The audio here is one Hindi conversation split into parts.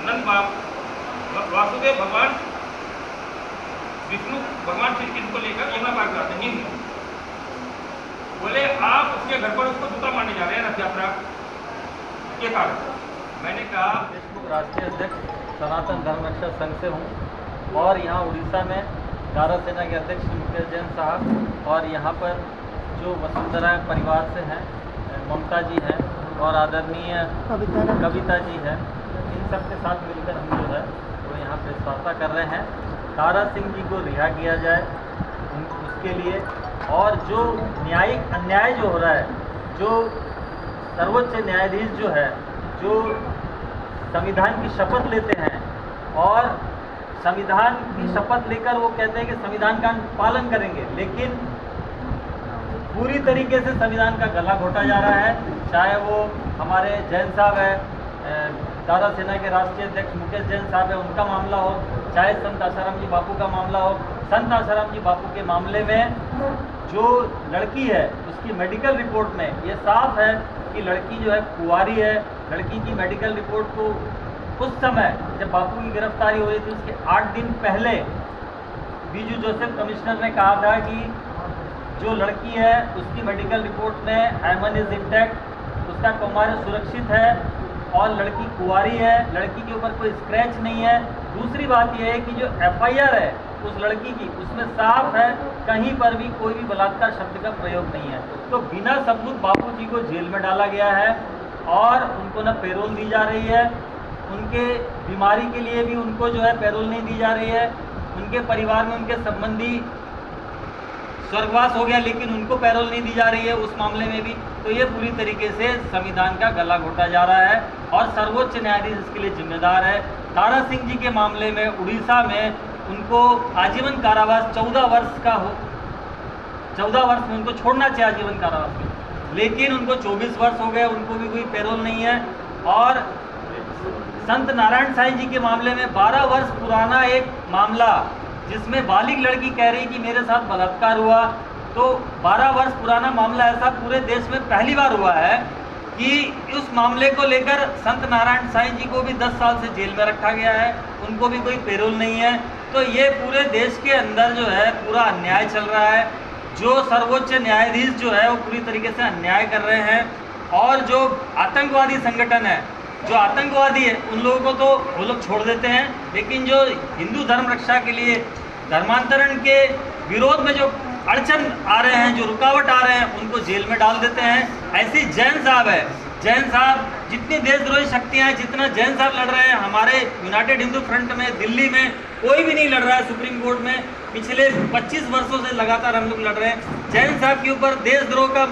नंद बाप वासुदेव भगवान विष्णु भगवान श्री कृष्ण को लेकर यमुना पार कराते हैं हिंदू। बोले आप उसके घर पर उसको जूता मारने जा रहे हैं रथ यात्रा के कारण। मैंने कहा फेसबुक राष्ट्रीय अध्यक्ष सनातन धर्म रक्षा संघ से हूँ और यहाँ उड़ीसा में दारा सेना के अध्यक्ष मुकेश जैन साहब और यहाँ पर जो वसुंधरा परिवार से हैं ममता जी हैं और आदरणीय कविता जी हैं, इन सब के साथ मिलकर हम जो है वो यहाँ पे वार्ता कर रहे हैं दारा सिंह जी को रिहा किया जाए उसके लिए। और जो न्यायिक अन्याय जो हो रहा है, जो सर्वोच्च न्यायाधीश जो है जो संविधान की शपथ लेते हैं और संविधान की शपथ लेकर वो कहते हैं कि संविधान का पालन करेंगे, लेकिन पूरी तरीके से संविधान का गला घोटा जा रहा है। चाहे वो हमारे जैन साहब है, दारा सेना के राष्ट्रीय अध्यक्ष मुकेश जैन साहब है, उनका मामला हो, चाहे संत आसाराम जी बापू का मामला हो। संत आसाराम जी बापू के मामले में जो लड़की है उसकी मेडिकल रिपोर्ट में ये साफ है कि लड़की जो है कुंवारी है। लड़की की मेडिकल रिपोर्ट को उस समय जब बापू की गिरफ्तारी हो रही थी उसके 8 दिन पहले बीजू जोसेफ कमिश्नर ने कहा था कि जो लड़की है उसकी मेडिकल रिपोर्ट में हाइमन इज इंटैक्ट, उसका कौमार्य सुरक्षित है और लड़की कुंवारी है, लड़की के ऊपर कोई स्क्रैच नहीं है। दूसरी बात यह है कि जो FIR है उस लड़की की उसमें साफ है कहीं पर भी कोई भी बलात्कार शब्द का प्रयोग नहीं है। तो बिना सबूत बापू जी को जेल में डाला गया है और उनको न पैरोल दी जा रही है, उनके बीमारी के लिए भी उनको जो है पैरोल नहीं दी जा रही है। उनके परिवार में उनके संबंधी स्वर्गवास हो गया लेकिन उनको पैरोल नहीं दी जा रही है उस मामले में भी। तो ये पूरी तरीके से संविधान का गला घोटा जा रहा है और सर्वोच्च न्यायाधीश इसके लिए जिम्मेदार है। दारा सिंह जी के मामले में उड़ीसा में उनको आजीवन कारावास 14 वर्ष में उनको छोड़ना चाहिए आजीवन कारावास में, लेकिन उनको 24 वर्ष हो गए, उनको भी कोई पैरोल नहीं है। और संत नारायण साईं जी के मामले में 12 वर्ष पुराना एक मामला जिसमें बालिग लड़की कह रही कि मेरे साथ बलात्कार हुआ, तो 12 वर्ष पुराना मामला ऐसा पूरे देश में पहली बार हुआ है कि उस मामले को लेकर संत नारायण साईं जी को भी 10 साल से जेल में रखा गया है, उनको भी कोई पैरोल नहीं है। तो ये पूरे देश के अंदर जो है पूरा अन्याय चल रहा है। जो सर्वोच्च न्यायाधीश जो है वो पूरी तरीके से अन्याय कर रहे हैं और जो आतंकवादी संगठन है, जो आतंकवादी है, उन लोगों को तो वो लोग छोड़ देते हैं, लेकिन जो हिंदू धर्म रक्षा के लिए धर्मांतरण के विरोध में जो अड़चन आ रहे हैं, जो रुकावट आ रहे हैं, उनको जेल में डाल देते हैं। ऐसे जैन साहब है, जैन साहब जितनी देशद्रोही शक्तियां हैं, जितना जैन साहब लड़ रहे हैं हमारे यूनाइटेड हिंदू फ्रंट में दिल्ली में कोई भी नहीं लड़ रहा है। सुप्रीम कोर्ट में पिछले 25 वर्षों से लगातार हम लोग लड़ रहे हैं। जैन साहब के ऊपर देशद्रोह का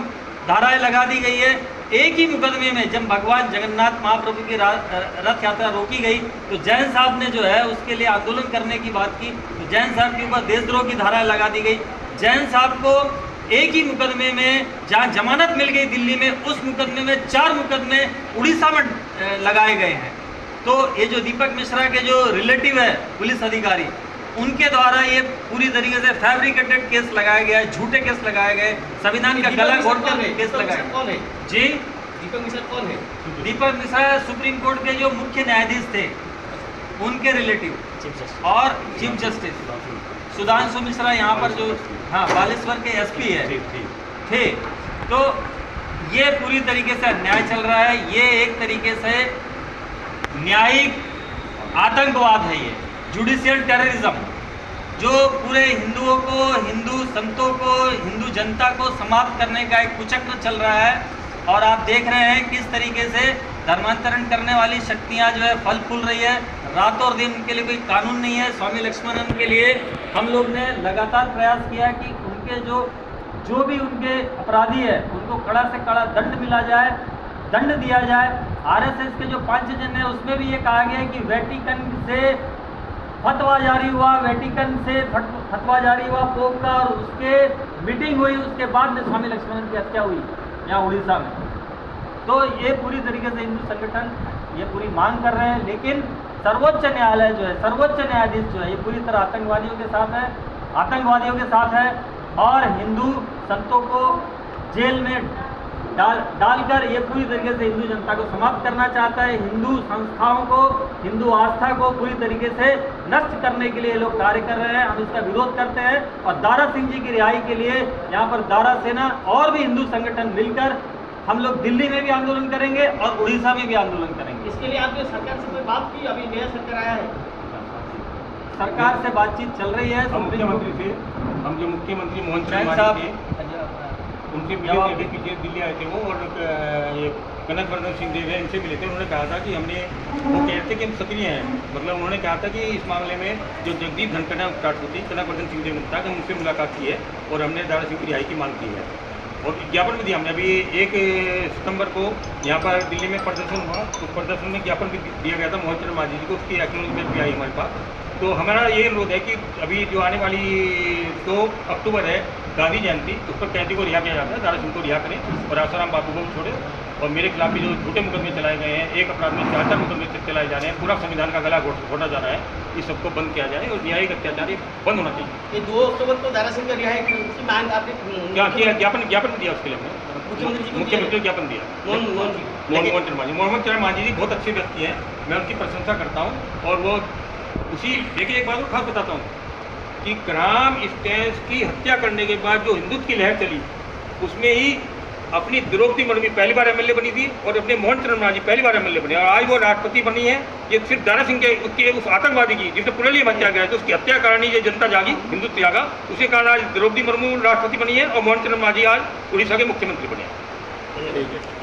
धाराएं लगा दी गई है। एक ही मुकदमे में जब भगवान जगन्नाथ महाप्रभु की रथ यात्रा रोकी गई तो जैन साहब ने जो है उसके लिए आंदोलन करने की बात की, तो जैन साहब के ऊपर देशद्रोह की धाराएं लगा दी गई। जैन साहब को एक ही मुकदमे में जहां जमानत मिल गई दिल्ली में, उस मुकदमे में 4 मुकदमे उड़ीसा में लगाए गए हैं। तो ये जो दीपक मिश्रा के जो रिलेटिव है पुलिस अधिकारी, उनके द्वारा ये पूरी तरीके से फैब्रिकेटेड केस लगाया गया है, झूठे केस लगाए गए, संविधान का गला घोटकर केस लगाए। कौन है जी, दीपक मिश्रा कौन है? दीपक मिश्रा सुप्रीम कोर्ट के जो मुख्य न्यायाधीश थे उनके रिलेटिव और चीफ जस्टिस सुधांशु मिश्रा यहाँ पर जो बालेश्वर के SP है थे। तो ये पूरी तरीके से अन्याय चल रहा है। ये एक तरीके से न्यायिक आतंकवाद है, ये जुडिशियल टेररिज्म जो पूरे हिंदुओं को, हिंदू संतों को, हिंदू जनता को समाप्त करने का एक कुचक्र चल रहा है। और आप देख रहे हैं किस तरीके से धर्मांतरण करने वाली शक्तियां जो है फल फूल रही है। रातों और दिन उनके लिए कोई कानून नहीं है। स्वामी लक्ष्मणन के लिए हम लोग ने लगातार प्रयास किया कि उनके जो भी उनके अपराधी है उनको कड़ा से कड़ा दंड मिला जाए, दंड दिया जाए। RSS के जो 5 जन है उसमें भी ये कहा गया है कि वेटिकन से फतवा जारी हुआ, वेटिकन से फतवा जारी हुआ पोप का, और उसके मीटिंग हुई, उसके बाद में स्वामी लक्ष्मणन की हत्या हुई यहाँ उड़ीसा में। तो ये पूरी तरीके से हिंदू संगठन ये पूरी मांग कर रहे हैं, लेकिन सर्वोच्च न्यायालय जो है, सर्वोच्च न्यायाधीश जो है, ये पूरी तरह आतंकवादियों के साथ है और हिंदू संतों को जेल में डालकर ये पूरी तरीके से हिंदू जनता को समाप्त करना चाहता है। हिंदू संस्थाओं को, हिंदू आस्था को पूरी तरीके से नष्ट करने के लिए ये लोग कार्य कर रहे हैं। हम इसका विरोध करते हैं और दारा सिंह जी की रिहाई के लिए यहाँ पर दारा सेना और भी हिंदू संगठन मिलकर हम लोग दिल्ली में भी आंदोलन करेंगे और उड़ीसा में भी आंदोलन करेंगे। इसके लिए आपने सरकार से कोई बात की? अभी नया सरकार आया है, सरकार से बातचीत चल रही है। मुख्यमंत्री से हम जो मुख्यमंत्री मोहन साहब थे उनसे मिले थे, अभी पीछे दिल्ली आए थे वो, और ये कनक वर्धन सिंह देव है, इनसे मिले थे। उन्होंने कहा था कि हमने, वो कह रहे थे कि हम सक्रिय हैं, मतलब उन्होंने कहा था कि इस मामले में जो जगदीप धनखड़ होती कनक वर्धन सिंह देव था, कि उनसे मुलाकात की है और हमने दारा सिंह की रिहाई की मांग की है और ज्ञापन भी दिया हमने। अभी 1 सितंबर को यहाँ पर दिल्ली में प्रदर्शन हुआ, उस प्रदर्शन में ज्ञापन भी दिया गया था मोहन चरण मांझी जी को, उसकी एक्नॉलेजमेंट भी आई हमारे पास। तो हमारा ये अनुरोध है कि अभी जो आने वाली 2 अक्टूबर है गांधी जयंती, उस पर कैदी को रिहा किया जाता है, दारा सिंह को रिहा करें और आसाराम बापू को छोड़े। और मेरे खिलाफ भी जो झूठे मुकदमे चलाए गए हैं, एक अपराध में 4 मुकदमे चलाए जा रहे हैं, पूरा संविधान का गला घोटा जा रहा है, इस सबको बंद किया जाए और न्यायिक अत्याचार बंद होना चाहिए। ये 2 अक्टूबर को दारा सिंह का रिहाई की मांग आपने क्या किया? ज्ञापन दिया उसके लिए हमने, मुख्यमंत्री को ज्ञापन दिया। मोहन चरण मांझी जी बहुत अच्छे व्यक्ति हैं, मैं उनकी प्रशंसा करता हूँ। और वो उसी, देखिए एक बात और खास बताता हूँ कि ग्राम स्टेंस की हत्या करने के बाद जो हिंदुत्व की लहर चली, उसमें ही अपनी द्रौपदी मुर्मू पहली बार एमएलए बनी थी और अपने मोहन चरण मांझी पहली बार एमएलए बने, और आज वो राष्ट्रपति बनी है। ये सिर्फ दारा सिंह के उसके उस आतंकवादी की जिसने पुनः हत्या किया है, तो उसकी हत्या कारण ही ये जनता जागी, हिंदुत्व जागा, उसी कारण आज द्रौपदी मुर्मू राष्ट्रपति बनी है और मोहन चरण मांझी आज उड़ीसा के मुख्यमंत्री बने हैं।